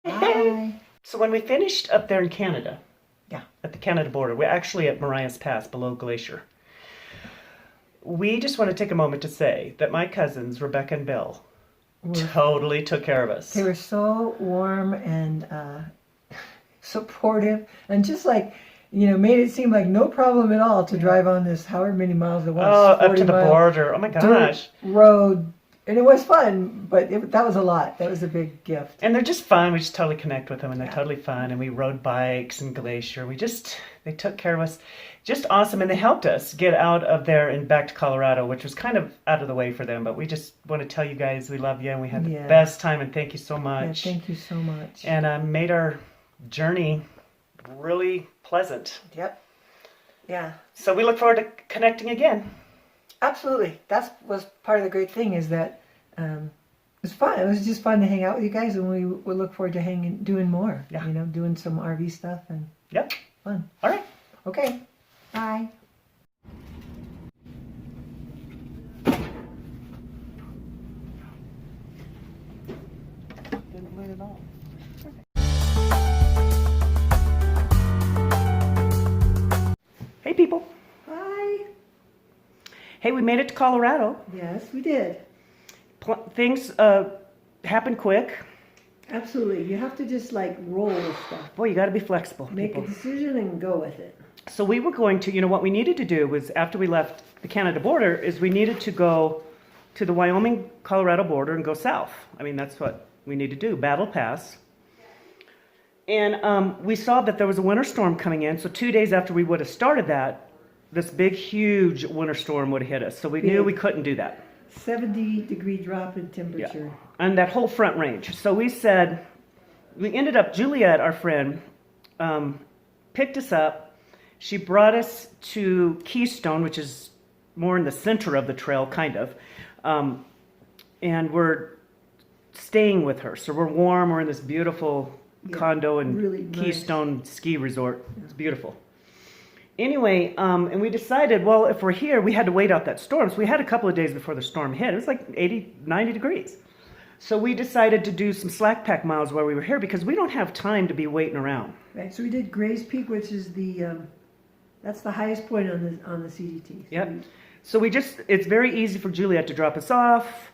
Hi. So when we finished up there in Canada, Yeah. at the Canada border, we're actually at Marias Pass below Glacier. We just want to take a moment to say that my cousins, Rebecca and Bill, totally took care of us. They were so warm and supportive, and just like, made it seem like no problem at all to drive on this however many miles it was. Oh, up to the border. Oh my gosh. Road. And it was fun, but that was a lot. That was a big gift. And they're just fun. We just totally connect with them, and they're totally fun. And we rode bikes and Glacier. They took care of us. Just awesome. And they helped us get out of there and back to Colorado, which was kind of out of the way for them. But we just want to tell you guys we love you, and we had the best time, and thank you so much. Yeah, thank you so much. And made our journey really pleasant. Yep. Yeah. So we look forward to connecting again. Absolutely. That was part of the great thing, is that it was fun. It was just fun to hang out with you guys, and we look forward to doing more. Yeah. Doing some RV stuff and fun. All right. Okay. Bye. Didn't bleed at all. Hey people. Hi. Hey, we made it to Colorado. Yes, we did. Things happen quick. Absolutely. You have to just roll with stuff. Boy, you got to be flexible. Make people. a decision and go with it. So we were going to, what we needed to do was, after we left the Canada border, is we needed to go to the Wyoming-Colorado border and go south. I mean, that's what we need to do, Battle Pass. And we saw that there was a winter storm coming in, so 2 days after we would have started that, this big, huge winter storm would have hit us. So we knew we couldn't do that. 70-degree drop in temperature. Yeah. And that whole front range. So we said, we ended up, Juliet, our friend, picked us up. She brought us to Keystone, which is more in the center of the trail, kind of. And we're staying with her. So we're warm. We're in this beautiful condo and really Keystone ski resort. It's beautiful. Anyway, and we decided, well, if we're here, we had to wait out that storm. So we had a couple of days before the storm hit. It was like 80, 90 degrees. So we decided to do some slack pack miles while we were here, because we don't have time to be waiting around. Right. So we did Gray's Peak, which is that's the highest point on the CDT. So it's very easy for Juliet to drop us off.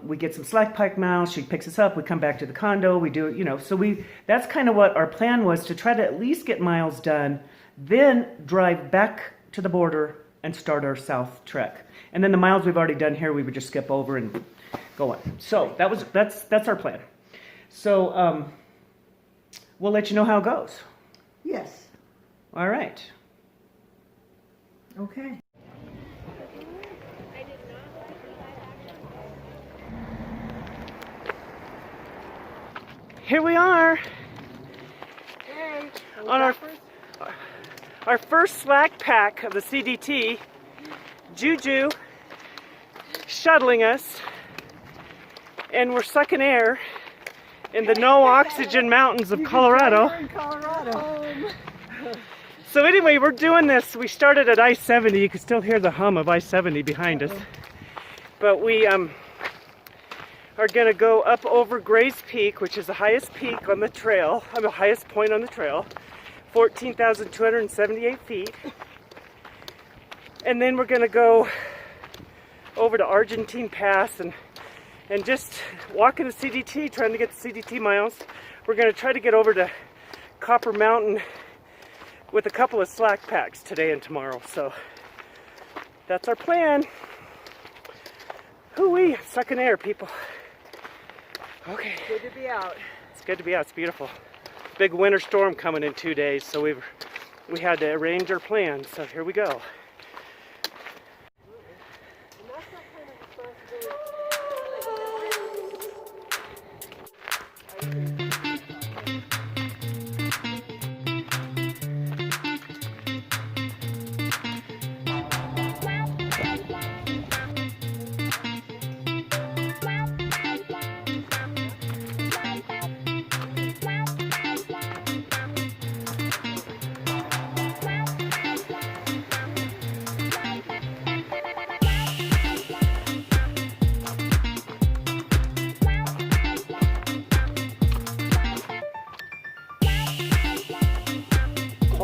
We get some slack pack miles. She picks us up. We come back to the condo. We do, so that's kind of what our plan was, to try to at least get miles done, then drive back to the border and start our south trek. And then the miles we've already done here, we would just skip over and go on. So that's our plan. So we'll let you know how it goes. Yes. All right. Okay. Here we are. Hey, On our first slack pack of the CDT. Juju shuttling us, and we're sucking air in the no oxygen mountains of Colorado. So anyway, we're doing this. We started at I-70. You can still hear the hum of I-70 behind us. But we are gonna go up over Gray's Peak, which is the highest peak on the trail, the highest point on the trail, 14,278 feet. And then we're gonna go over to Argentine Pass and just walk in the CDT, trying to get the CDT miles. We're gonna try to get over to Copper Mountain with a couple of slack packs today and tomorrow. So that's our plan. Hoo-wee, sucking air, people. Okay. good to be out. It's good to be out. It's beautiful. Big winter storm coming in 2 days, so we had to arrange our plans. So here we go.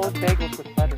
cold bagels with butter.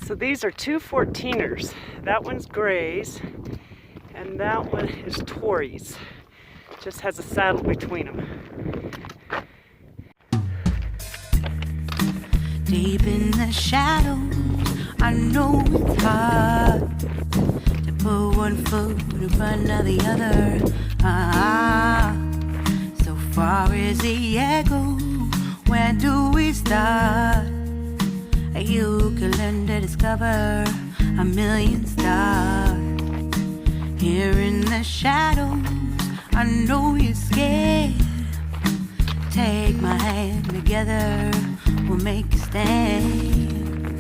So these are two 14ers. That one's Gray's, and that one is Tori's. Just has a saddle between them. Deep in the shadows, I know it's hard to put one foot in front of the other. So far as the echo, where do we start? You can learn to discover a million stars. Here in the shadows, I know you're scared. Take my hand, together we'll make a stand.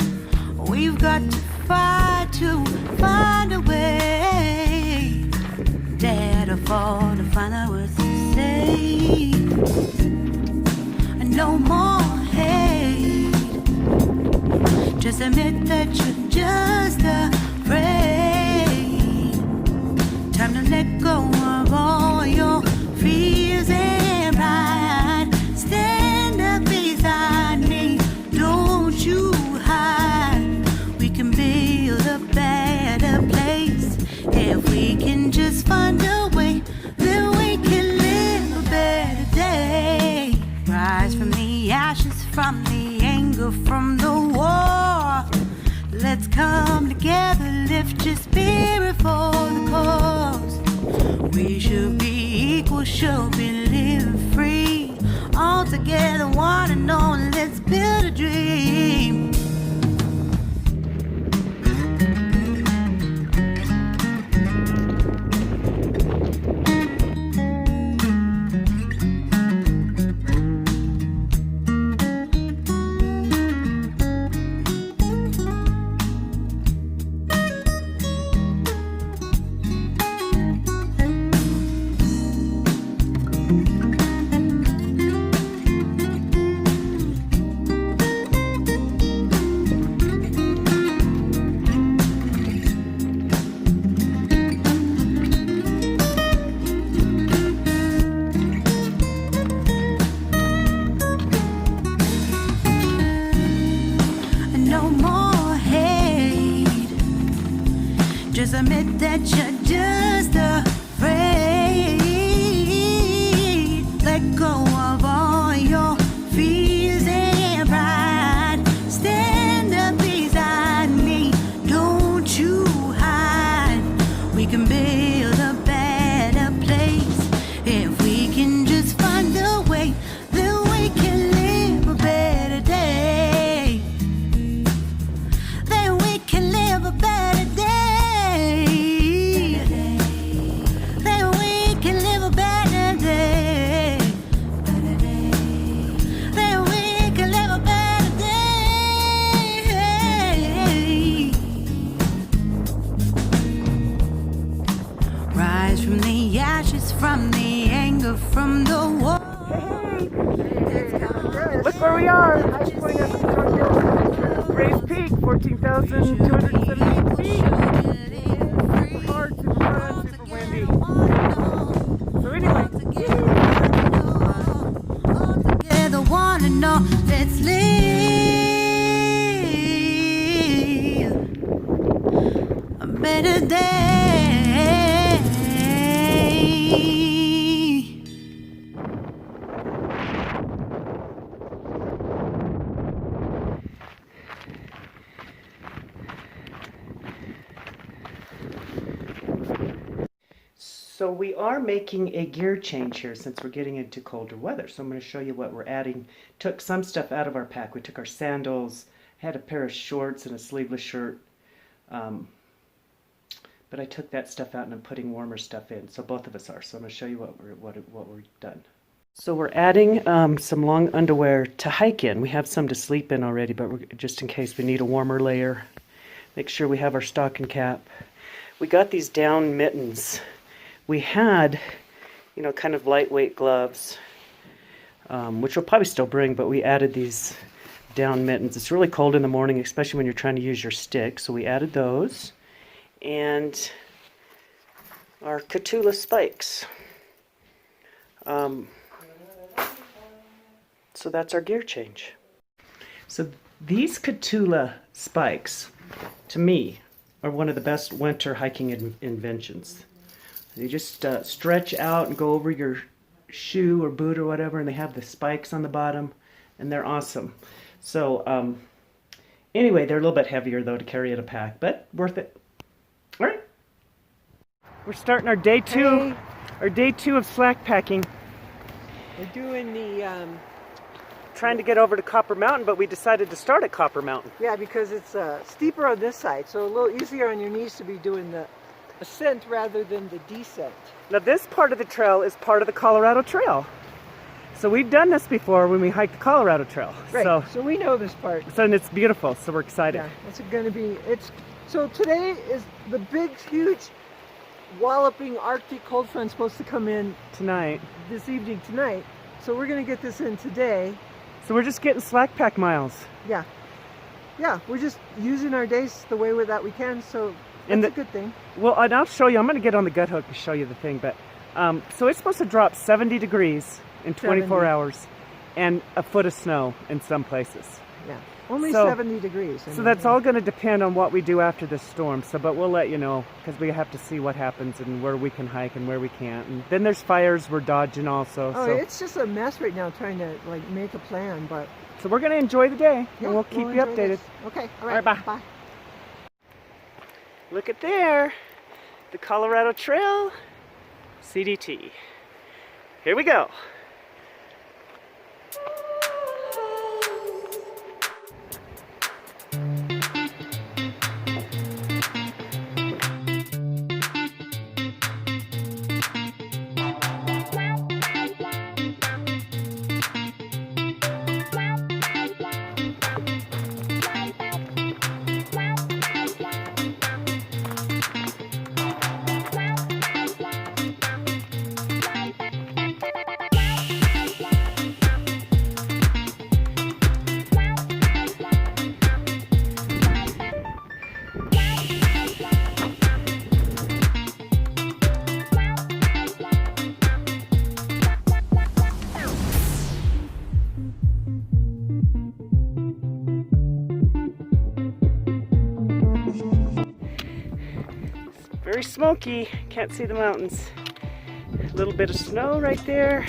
We've got to fight to find a way. Dare to fall to find out what to say. No more hate. Just admit that you're just afraid. Time to let go of all your fears and pride. Stand up beside me, don't you hide. We can build a better place. If we can just find a way, then we can live a better day. Rise from the ashes, from the anger, from the war. Let's come together, lift your spirit for the cause. We should be equal, should be living free. All together, one and all, let's build a dream. Just admit that you're just afraid. Let go of all your fears and pride. Stand up beside me, don't you hide. We can build a better place. If we can just find a way, then we can live a better day. Then we can live a better day. From the anger, from the war. Look where we are. High point of Gray's Peak, 14,278 feet. Hard, super hot, super windy. So anyway. Together, one and all, let's live a better day. So we are making a gear change here since we're getting into colder weather. So I'm going to show you what we're adding. Took some stuff out of our pack. We took our sandals, had a pair of shorts and a sleeveless shirt. But I took that stuff out and I'm putting warmer stuff in. So both of us are. So I'm going to show you what we've done. So we're adding some long underwear to hike in. We have some to sleep in already, but just in case we need a warmer layer. Make sure we have our stocking cap. We got these down mittens. We had, you know, kind of lightweight gloves, which we'll probably still bring, but we added these down mittens. It's really cold in the morning, especially when you're trying to use your stick, so we added those. And our Catula spikes. So that's our gear change. So these Catula spikes, to me, are one of the best winter hiking inventions. They just stretch out and go over your shoe or boot or whatever, and they have the spikes on the bottom, and they're awesome. So anyway, they're a little bit heavier though to carry in a pack, but worth it. All right, we're starting our day two. Hey. Our day 2 of slack packing. We're doing the Trying to get over to Copper Mountain, but we decided to start at Copper Mountain. yeah, because it's steeper on this side, so a little easier on your knees to be doing the ascent rather than the descent. Now this part of the trail is part of the Colorado Trail. So we've done this before when we hiked the Colorado Trail. Right. So we know this part. And it's beautiful, so we're excited. Yeah, it's going to be. So today is the big, huge, walloping Arctic cold front supposed to come in Tonight. this evening tonight. So we're going to get this in today. So we're just getting slack pack miles. Yeah. Yeah, we're just using our days the way that we can. So And that's a good thing. Well, and I'll show you. I'm going to get on the gut hook and show you the thing. But so it's supposed to drop 70 degrees in 24 70. hours, and a foot of snow in some places. Yeah. Only So- 70 degrees. I So mean, that's all going to depend on what we do after this storm. So, but we'll let you know because we have to see what happens and where we can hike and where we can't. And then there's fires we're dodging also. Oh, So, it's just a mess right now trying to like make a plan, but so we're going to enjoy the day yeah, and we'll keep you enjoy updated. this. Okay. All right. All right, bye. Look at there, the Colorado Trail, CDT. Here we go. Very smoky, can't see the mountains. A little bit of snow right there.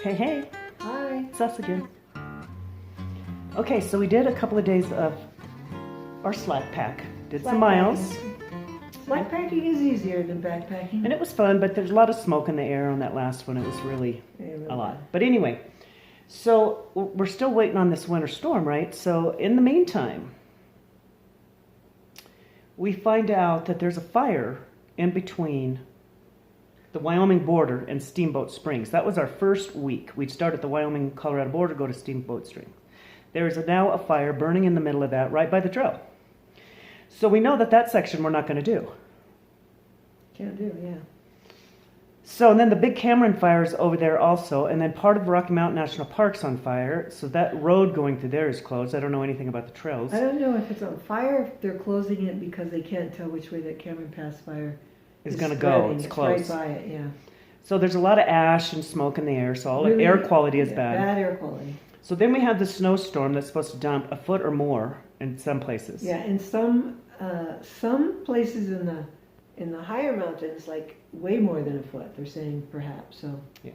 Hey, hey, Hi. it's us again. Okay, so we did a couple of days of our slack pack. Did some miles. Slack packing is easier than backpacking. And it was fun, but there's a lot of smoke in the air on that last one. It was really a lot. But anyway, so we're still waiting on this winter storm, right? So in the meantime, we find out that there's a fire in between the Wyoming border and Steamboat Springs. That was our first week. We'd start at the Wyoming-Colorado border, go to Steamboat Springs. There is now a fire burning in the middle of that right by the trail. So we know that section we're not going to do. Can't do, yeah. So and then the big Cameron fire is over there also, and then part of Rocky Mountain National Park's on fire, so that road going through there is closed. I don't know anything about the trails. I don't know if it's on fire, if they're closing it because they can't tell which way that Cameron Pass fire is going to go. It's closed. Right by it, yeah. So there's a lot of ash and smoke in the air, so all Really, the air quality is yeah, bad. Bad air quality. So then we have the snowstorm that's supposed to dump a foot or more in some places. Yeah, in some places in the higher mountains, like way more than a foot. They're saying perhaps. So yeah.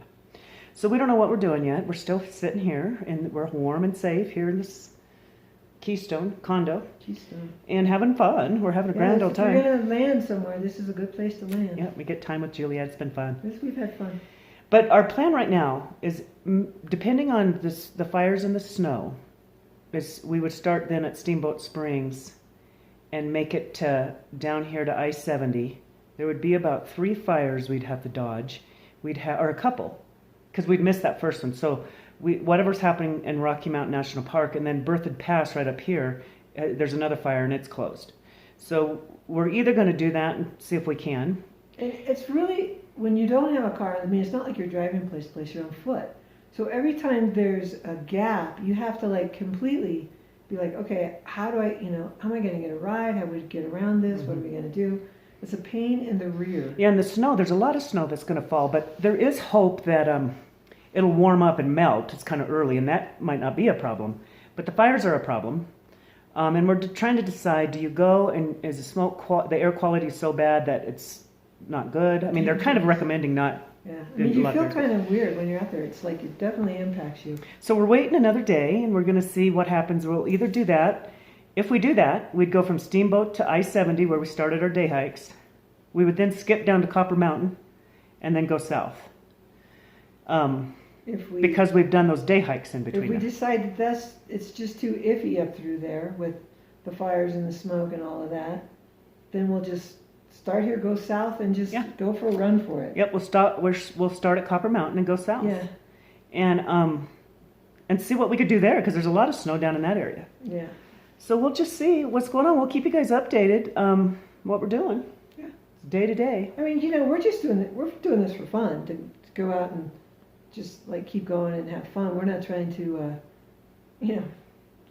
So we don't know what we're doing yet. We're still sitting here, and we're warm and safe here in this Keystone condo, and having fun. We're having a grand old time. If you're gonna land somewhere, this is a good place to land. Yeah, we get time with Juliet. It's been fun. Yes, we've had fun. But our plan right now is, depending on the fires and the snow, is we would start then at Steamboat Springs and make it to down here to I-70. There would be about 3 fires we'd have to dodge. Or a couple, because we'd missed that first one. So whatever's happening in Rocky Mountain National Park, and then Berthoud Pass right up here, there's another fire and it's closed. So we're either going to do that and see if we can. And it's really, when you don't have a car, I mean, it's not like you're driving place to place, you're on foot. So every time there's a gap, you have to like completely be like, okay, how am I going to get a ride? How do we get around this? What are we going to do? It's a pain in the rear. Yeah, and the snow, there's a lot of snow that's going to fall, but there is hope that it'll warm up and melt. It's kind of early, and that might not be a problem. But the fires are a problem. And we're trying to decide, do you go and is the air quality so bad that it's not good? I mean, they're kind of recommending not. Yeah, I mean, you feel kind of weird when you're out there. It's like it definitely impacts you. So we're waiting another day, and we're going to see what happens. We'll either do that. If we do that, we'd go from Steamboat to I-70, where we started our day hikes. We would then skip down to Copper Mountain and then go south. Because we've done those day hikes in between. If we decide that it's just too iffy up through there with the fires and the smoke and all of that, then we'll just start here, go south, and just go for a run for it. Yep, we'll start at Copper Mountain and go south. Yeah. And see what we could do there, because there's a lot of snow down in that area. Yeah. So we'll just see what's going on. We'll keep you guys updated what we're doing. Yeah. Day to day. I mean, we're doing this for fun, to go out and just like keep going and have fun. We're not trying to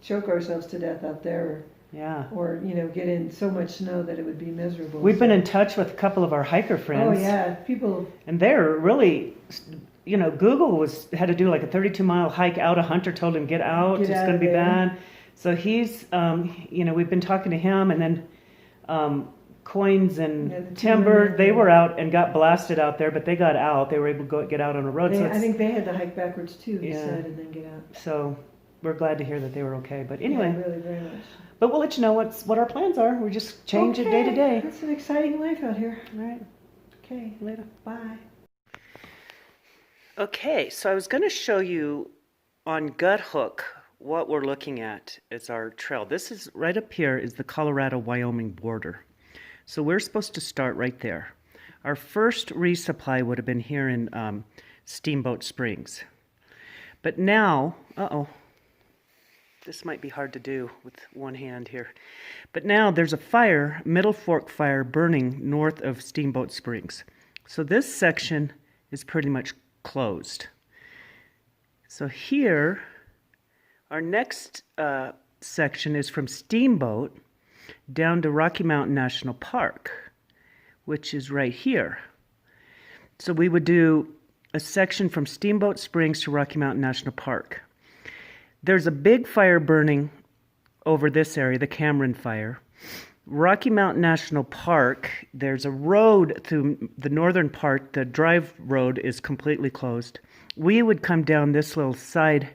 choke ourselves to death out there or get in so much snow that it would be miserable. We've been in touch with a couple of our hiker friends. Oh yeah, people. And they're really, Google had to do like a 32-mile hike out. A hunter told him, get out, it's going to be bad. So he's, we've been talking to him, and then Coins and Timber, they were out and got blasted out there, but they got out. They were able to get out on a road. I think they had to hike backwards too, he said, and then get out. So we're glad to hear that they were okay. But anyway. Yeah, really, very much. But we'll let you know what our plans are. We just change it day to day. It's an exciting life out here. All right. Okay, Later. Bye. Okay, so I was going to show you on Gut Hook what we're looking at is our trail. This is right up here is the Colorado-Wyoming border. So we're supposed to start right there. Our first resupply would have been here in Steamboat Springs. But now, this might be hard to do with one hand here. But now there's a fire, Middle Fork fire, burning north of Steamboat Springs. So this section is pretty much closed. So here, our next section is from Steamboat down to Rocky Mountain National Park, which is right here. So we would do a section from Steamboat Springs to Rocky Mountain National Park. There's a big fire burning over this area, the Cameron fire. Rocky Mountain National Park, there's a road through the northern part. The drive road is completely closed. we would come down this little side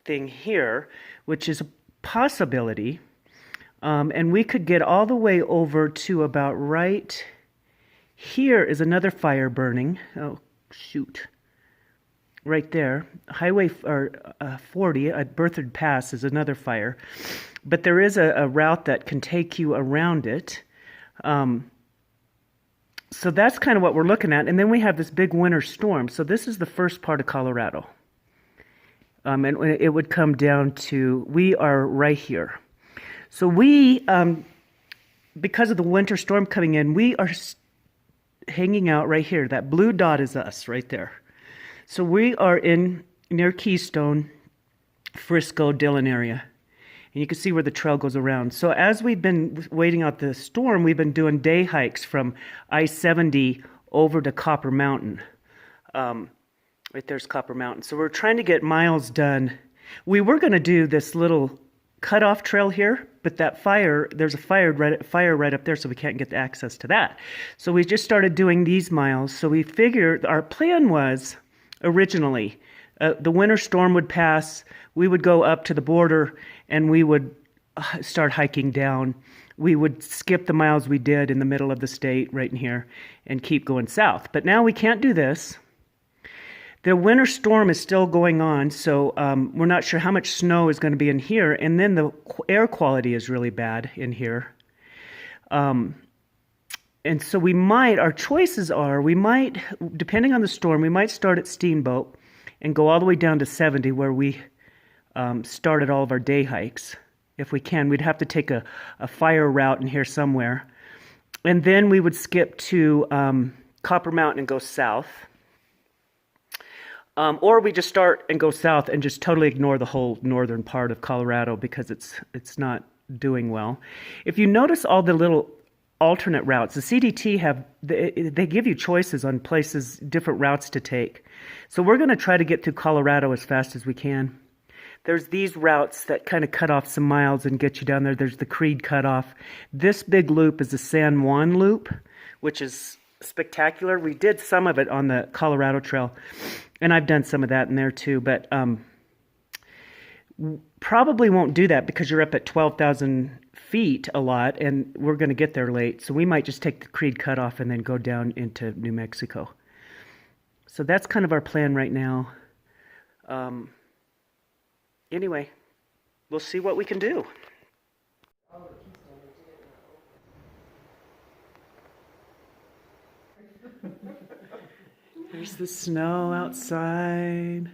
thing here, which is a possibility. And we could get all the way over to about right here is another fire burning. Oh, shoot. Right there. Highway 40 at Berthoud Pass is another fire. But there is a route that can take you around it. So that's kind of what we're looking at. And then we have this big winter storm. So this is the first part of Colorado. And it would come down to, we are right here. So we, because of the winter storm coming in, we are hanging out right here. That blue dot is us right there. So we are in near Keystone, Frisco, Dillon area. And you can see where the trail goes around. So as we've been waiting out the storm, we've been doing day hikes from I-70 over to Copper Mountain. Right there's Copper Mountain. So we're trying to get miles done. We were going to do this little cutoff trail here, but that fire, there's a fire right up there, so we can't get the access to that. So we just started doing these miles. So we figured our plan was originally the winter storm would pass, we would go up to the border, and we would start hiking down. We would skip the miles we did in the middle of the state right in here and keep going south. But now we can't do this. The winter storm is still going on, so we're not sure how much snow is going to be in here. And then the air quality is really bad in here. And so we might, our choices are, we might, depending on the storm, we might start at Steamboat and go all the way down to 70 where we started all of our day hikes. If we can, we'd have to take a fire route in here somewhere. And then we would skip to Copper Mountain and go south. Or we just start and go south and just totally ignore the whole northern part of Colorado because it's not doing well. If you notice all the little alternate routes, the CDT they give you choices on places, different routes to take. So we're going to try to get through Colorado as fast as we can. There's these routes that kind of cut off some miles and get you down there. There's the Creed cutoff. This big loop is the San Juan loop, which is spectacular. We did some of it on the Colorado Trail, and I've done some of that in there too, but probably won't do that because you're up at 12,000 feet a lot, and we're going to get there late. So we might just take the Creed cutoff and then go down into New Mexico. So that's kind of our plan right now. Anyway, we'll see what we can do. There's the snow outside.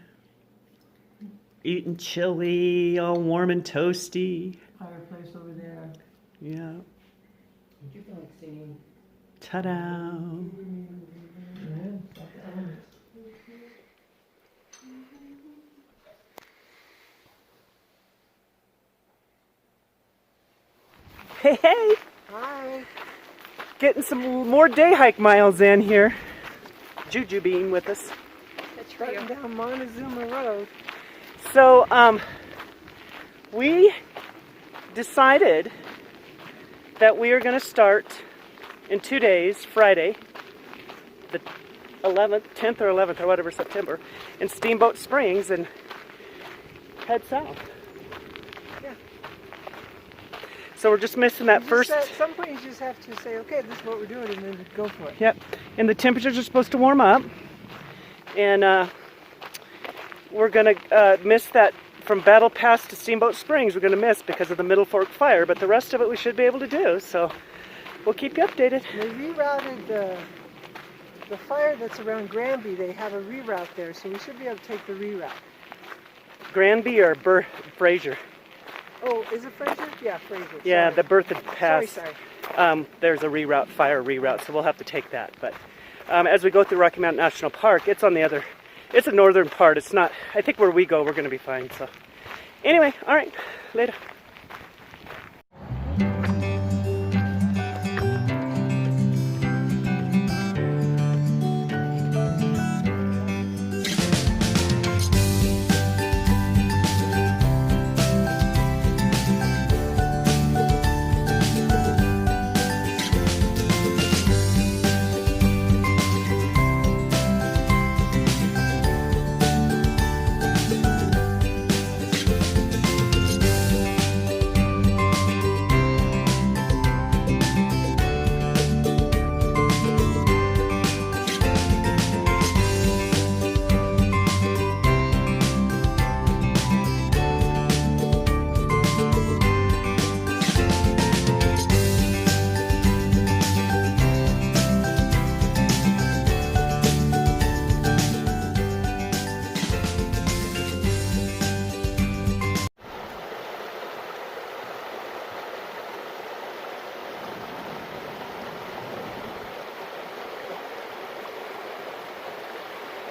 Eating chili, all warm and toasty. Fireplace over there. Yeah. Did you feel like singing? Ta-da. Hey, hey! Hi. Getting some more day hike miles in here. Juju being with us. That's right down Montezuma Road. So, we decided that we are going to start in 2 days, Friday, the 11th, 10th or 11th or whatever, September, in Steamboat Springs and head south. Yeah. So we're just missing that first. At some point you just have to say, okay, this is what we're doing, and then go for it. Yep. And the temperatures are supposed to warm up. And we're going to miss that from Battle Pass to Steamboat Springs. We're going to miss because of the Middle Fork fire, but the rest of it we should be able to do. So we'll keep you updated. They rerouted the fire that's around Granby. They have a reroute there, so we should be able to take the reroute. Granby or Fraser? Oh, is it Fraser? Yeah, Fraser. Yeah, Sorry. the Berthoud Pass. Sorry. There's a reroute, fire reroute, so we'll have to take that. But as we go through Rocky Mountain National Park, it's on the other, it's the northern part. It's not, I think where we go, we're going to be fine. So anyway, all right, later.